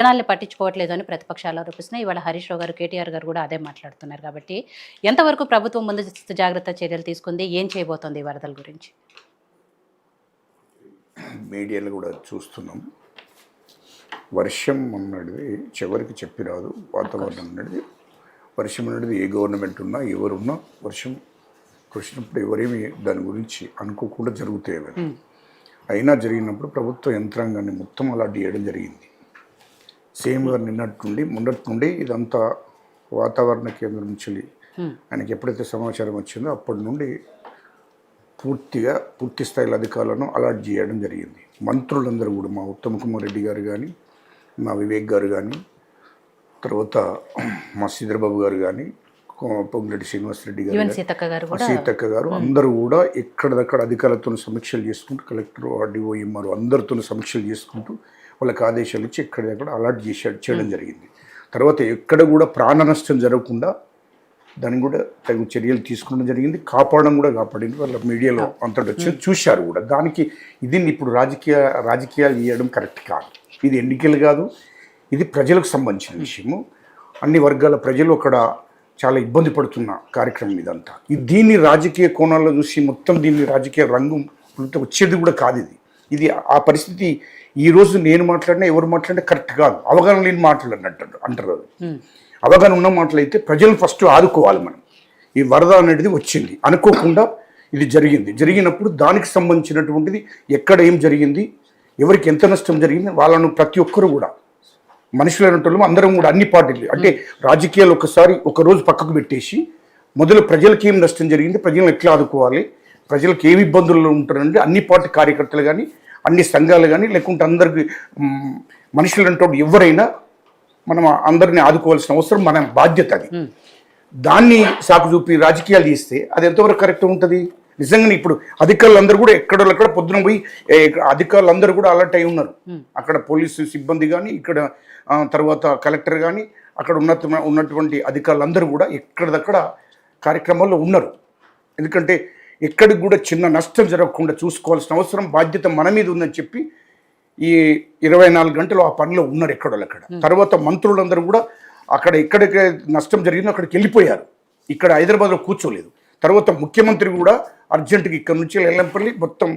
జనాల్ని పట్టించుకోవట్లేదు అని ప్రతిపక్షాలు ఆరోపిస్తున్నాయి. ఇవాళ హరీష్ రావు గారు, కేటీఆర్ గారు కూడా అదే మాట్లాడుతున్నారు. కాబట్టి ఎంతవరకు ప్రభుత్వం ముందు జాగ్రత్త చర్యలు తీసుకుంది, ఏం చేయబోతోంది ఈ వరదల గురించి? మీడియాలో కూడా చూస్తున్నాం. వర్షం అన్నది చివరికి చెప్పి రాదు. వాతావరణం అన్నది వర్షం అనేది ఏ గవర్నమెంట్ ఉన్నా ఎవరున్నా వర్షం కురిసినప్పుడు ఎవరేమి దాని గురించి అనుకోకుండా జరుగుతాయి. అయినా జరిగినప్పుడు ప్రభుత్వ యంత్రాంగాన్ని మొత్తం అలర్ట్ చేయడం జరిగింది. సీఎం గారు నిన్నట్టుండి మొన్నటి నుండి ఇదంతా వాతావరణ కేంద్రం నుంచి ఆయనకి ఎప్పుడైతే సమాచారం వచ్చిందో అప్పటి నుండి పూర్తి స్థాయిలో అధికారులను అలర్ట్ చేయడం జరిగింది. మంత్రులందరూ కూడా మా ఉత్తమ్ కుమార్ రెడ్డి గారు కానీ, మా వివేక్ గారు కానీ, తర్వాత మా శ్రీధర్బాబు గారు కానీ, పొంగిరెడ్డి శ్రీనివాసరెడ్డి గారు, సీతక్క గారు అందరూ కూడా ఎక్కడిదక్కడ అధికారులతో సమీక్షలు చేసుకుంటూ, కలెక్టర్, ఆర్డీఓ, ఎంఆర్ఓ అందరితో సమీక్షలు చేసుకుంటూ వాళ్ళకి ఆదేశాలు ఇచ్చి ఎక్కడిదక్కడ అలర్ట్ చేయడం జరిగింది. తర్వాత ఎక్కడ కూడా ప్రాణ నష్టం జరగకుండా దాన్ని కూడా తగిన చర్యలు తీసుకోవడం జరిగింది. కాపాడడం కూడా కాపాడింది. వాళ్ళ మీడియాలో అంతటా చూశారు కూడా. దానికి ఇది ఇప్పుడు రాజకీయాలు చేయడం కరెక్ట్ కాదు. ఇది ఎన్నికలు కాదు, ఇది ప్రజలకు సంబంధించిన విషయము. అన్ని వర్గాల ప్రజలు అక్కడ చాలా ఇబ్బంది పడుతున్న కార్యక్రమం ఇదంతా. దీన్ని రాజకీయ కోణాల్లో చూసి మొత్తం దీన్ని రాజకీయ రంగు వచ్చేది కూడా కాదు. ఇది ఆ పరిస్థితి ఈరోజు నేను మాట్లాడినా ఎవరు మాట్లాడినా కరెక్ట్ కాదు. అవగాహన లేని మాటలు అంటారు. అవగాహన ఉన్న మాటలు అయితే ప్రజలు ఫస్ట్ ఆదుకోవాలి. మనం ఈ వరద అనేది వచ్చింది అనుకోకుండా ఇది జరిగినప్పుడు దానికి సంబంధించినటువంటిది ఎక్కడ ఏం జరిగింది, ఎవరికి ఎంత నష్టం జరిగింది, వాళ్ళను ప్రతి ఒక్కరు కూడా మనుషులైనటువంటి అందరం కూడా అన్ని పార్టీలు అంటే రాజకీయాలు ఒకరోజు పక్కకు పెట్టేసి మొదలు ప్రజలకి ఏం నష్టం జరిగింది, ప్రజలను ఎట్లా ఆదుకోవాలి, ప్రజలకు ఏమి ఇబ్బందులు ఉంటారంటే అన్ని పార్టీ కార్యకర్తలు కానీ, అన్ని సంఘాలు కానీ, లేకుంటే అందరికి మనుషులంటే ఎవరైనా మనం అందరినీ ఆదుకోవాల్సిన అవసరం మన బాధ్యత. అది దాన్ని సాకు చూపి రాజకీయాలు చేస్తే అది ఎంతవరకు కరెక్ట్ ఉంటుంది? నిజంగానే ఇప్పుడు అధికారులందరూ కూడా ఎక్కడెక్కడ పొద్దున పోయి అధికారులందరూ కూడా అలర్ట్ అయి ఉన్నారు. అక్కడ పోలీసు సిబ్బంది కానీ, ఇక్కడ తర్వాత కలెక్టర్ కానీ, అక్కడ ఉన్నటువంటి అధికారులందరూ కూడా ఎక్కడిదక్కడ కార్యక్రమాల్లో ఉన్నారు. ఎందుకంటే ఎక్కడికి కూడా చిన్న నష్టం జరగకుండా చూసుకోవాల్సిన అవసరం బాధ్యత మన మీద ఉందని చెప్పి ఈ 24 గంటలు ఆ పనిలో ఉన్నారు ఎక్కడోళ్ళక్కడ. తర్వాత మంత్రులందరూ కూడా అక్కడ ఎక్కడికి నష్టం జరిగిందో అక్కడికి వెళ్ళిపోయారు. ఇక్కడ హైదరాబాద్లో కూర్చోలేదు. తర్వాత ముఖ్యమంత్రి కూడా అర్జెంటుగా ఇక్కడ నుంచి ఎల్లంపల్లి మొత్తం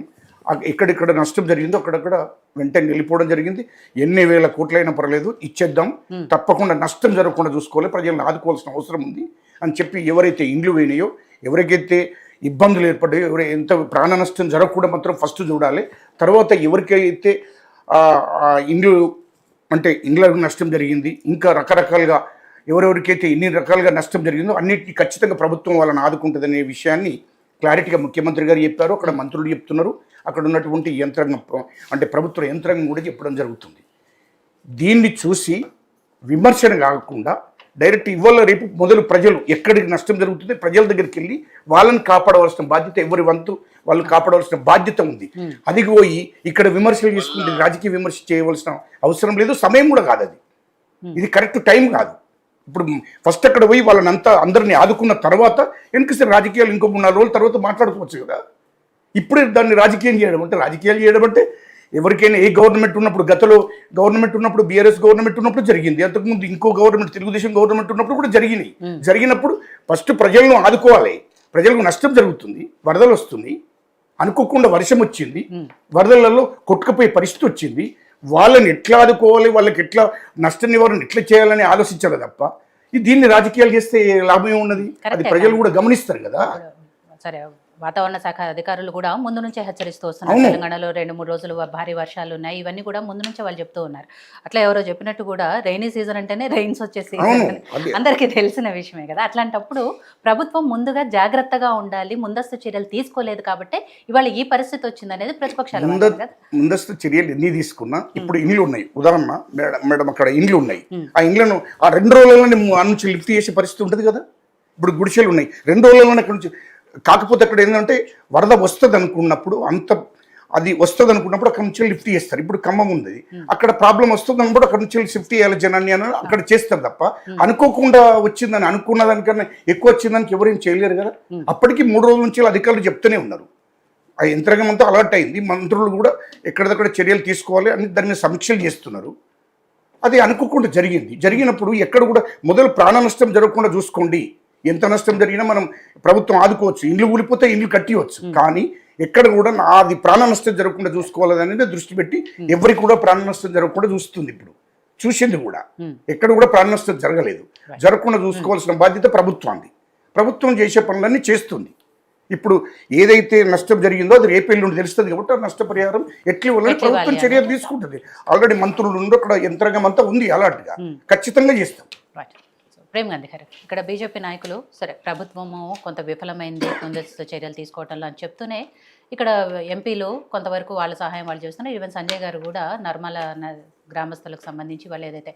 ఎక్కడెక్కడ నష్టం జరిగిందో అక్కడక్కడ వెంటనే వెళ్ళిపోవడం జరిగింది. ఎన్ని వేల కోట్లైనా పర్లేదు ఇచ్చేద్దాం, తప్పకుండా నష్టం జరగకుండా చూసుకోవాలి, ప్రజలను ఆదుకోవాల్సిన అవసరం ఉంది అని చెప్పి ఎవరైతే ఇండ్లు పోయినాయో, ఎవరికైతే ఇబ్బందులు ఏర్పడ్డాయో, ఎంత ప్రాణ నష్టం జరగకుండా మాత్రం ఫస్ట్ చూడాలి. తర్వాత ఎవరికైతే ఇండ్లకు నష్టం జరిగింది, ఇంకా రకరకాలుగా ఎవరెవరికైతే ఇన్ని రకాలుగా నష్టం జరిగిందో అన్నిటికీ ఖచ్చితంగా ప్రభుత్వం వాళ్ళని ఆదుకుంటుందనే విషయాన్ని క్లారిటీగా ముఖ్యమంత్రి గారు చెప్పారు. అక్కడ మంత్రులు చెప్తున్నారు. అక్కడ ఉన్నటువంటి యంత్రాంగం అంటే ప్రభుత్వ యంత్రాంగం కూడా చెప్పడం జరుగుతుంది. దీన్ని చూసి విమర్శన కాకుండా డైరెక్ట్ ఇవాళ రేపు మొదలు ప్రజలు ఎక్కడికి నష్టం జరుగుతుంది ప్రజల దగ్గరికి వెళ్ళి వాళ్ళని కాపాడవలసిన బాధ్యత, ఎవరి వంతు వాళ్ళు కాపాడవలసిన బాధ్యత ఉంది. అది పోయి ఇక్కడ విమర్శలు చేసుకుంటే రాజకీయ విమర్శ చేయవలసిన అవసరం లేదు, సమయం కూడా కాదు. ఇది కరెక్ట్ టైం కాదు. ఇప్పుడు ఫస్ట్ అక్కడ పోయి వాళ్ళని అందరినీ ఆదుకున్న తర్వాత వెనకసరి రాజకీయాలు ఇంకో 3-4 రోజుల తర్వాత మాట్లాడుకోవచ్చు కదా. ఇప్పుడే దాన్ని రాజకీయాలు చేయడం అంటే ఎవరికైనా ఏ గవర్నమెంట్ ఉన్నప్పుడు, గతంలో గవర్నమెంట్ ఉన్నప్పుడు, బీఆర్ఎస్ గవర్నమెంట్ ఉన్నప్పుడు జరిగింది. అంతకుముందు ఇంకో గవర్నమెంట్, తెలుగుదేశం గవర్నమెంట్ ఉన్నప్పుడు కూడా జరిగినప్పుడు ఫస్ట్ ప్రజలను ఆదుకోవాలి. ప్రజలకు నష్టం జరుగుతుంది, వరదలు వస్తుంది, అనుకోకుండా వర్షం వచ్చింది, వరదలలో కొట్టుకుపోయే పరిస్థితి వచ్చింది. వాళ్ళని ఎట్లా ఆదుకోవాలి, వాళ్ళకి ఎట్లా నష్ట నివారణ ఎట్లా చేయాలని ఆలోచించాలి తప్ప దీన్ని రాజకీయాలు చేస్తే లాభం ఉన్నది. అది ప్రజలు కూడా గమనిస్తారు కదా. సరే, వాతావరణ శాఖ అధికారులు కూడా ముందు నుంచే హెచ్చరిస్తూ వస్తున్నారు. తెలంగాణలో 2-3 రోజులు భారీ వర్షాలు ఉన్నాయి, ఇవన్నీ కూడా ముందు నుంచే వాళ్ళు చెప్తూ ఉన్నారు. అట్లా ఎవరో చెప్పినట్టు కూడా రైనీ సీజన్ అంటేనే రైన్స్ వచ్చే సీజన్ అందరికీ తెలిసిన విషయమే కదా. అట్లాంటప్పుడు ప్రభుత్వం ముందుగా జాగ్రత్తగా ఉండాలి, ముందస్తు చర్యలు తీసుకోలేదు కాబట్టి ఇవాళ ఈ పరిస్థితి వచ్చింది అనేది ప్రతిపక్షాలు. ముందస్తు చర్యలు ఎన్ని తీసుకున్నా ఇప్పుడు ఇండ్లు ఉన్నాయి, ఉదాహరణ మేడం అక్కడ ఇండ్లు ఉన్నాయి, ఆ ఇండ్లను ఆ 2 రోజులలో నుంచి లిఫ్ట్ చేసే పరిస్థితి ఉంటుంది కదా. ఇప్పుడు గుడిసెలు ఉన్నాయి, 2 రోజులలో అక్కడ నుంచి. కాకపోతే అక్కడ ఏంటంటే వరద వస్తుంది అనుకున్నప్పుడు అక్కడ నుంచి లిఫ్ట్ చేస్తారు. ఇప్పుడు ఖమ్మం ఉంది, అక్కడ ప్రాబ్లం వస్తుంది అన్నప్పుడు అక్కడ నుంచి షిఫ్ట్ చేయాలి జనాన్ని అని అక్కడ చేస్తారు తప్ప అనుకోకుండా వచ్చిందని అనుకున్న దానికన్నా ఎక్కువ వచ్చిందానికి ఎవరేం చేయలేరు కదా. అప్పటికి 3 రోజుల నుంచి అధికారులు చెప్తూనే ఉన్నారు. ఆ యంత్రాంగం అంతా అలర్ట్ అయింది. మంత్రులు కూడా ఎక్కడిదక్కడ చర్యలు తీసుకోవాలి అని దాని మీద సమీక్షలు చేస్తున్నారు. అది అనుకోకుండా జరిగినప్పుడు ఎక్కడ కూడా మొదలు ప్రాణ నష్టం జరగకుండా చూసుకోండి. ఎంత నష్టం జరిగినా మనం ప్రభుత్వం ఆదుకోవచ్చు, ఇండ్లు కూలిపోతే ఇండ్లు కట్టివచ్చు, కానీ ఎక్కడ కూడా అది ప్రాణ నష్టం జరగకుండా చూసుకోవాలనేది దృష్టి పెట్టి ఎవరికి కూడా ప్రాణ నష్టం జరగకుండా చూస్తుంది. ఇప్పుడు చూసింది కూడా ఎక్కడ కూడా ప్రాణ నష్టం జరగకుండా చూసుకోవాల్సిన బాధ్యత ప్రభుత్వాన్ని. ప్రభుత్వం చేసే పనులన్నీ చేస్తుంది. ఇప్పుడు ఏదైతే నష్టం జరిగిందో అది రేపెల్లుండి తెలుస్తుంది కాబట్టి ఆ నష్టపరిహారం ఎట్లా ఇవ్వాలని ప్రభుత్వం చర్యలు తీసుకుంటుంది. ఆల్రెడీ మంత్రులు ఉండి అక్కడ యంత్రాంగం అంతా ఉంది, అలాంటిగా ఖచ్చితంగా చేస్తాం. ప్రేమ్ గాంధీ గారు, ఇక్కడ బీజేపీ నాయకులు సరే ప్రభుత్వము కొంత విఫలమైంది ముందస్తు చర్యలు తీసుకోవటంలో అని చెప్తూనే ఇక్కడ ఎంపీలు కొంతవరకు వాళ్ళ సహాయం వాళ్ళు చేస్తున్నారు. ఈవెన్ సంజయ్ గారు కూడా నర్మల గ్రామస్తులకు సంబంధించి వాళ్ళు ఏదైతే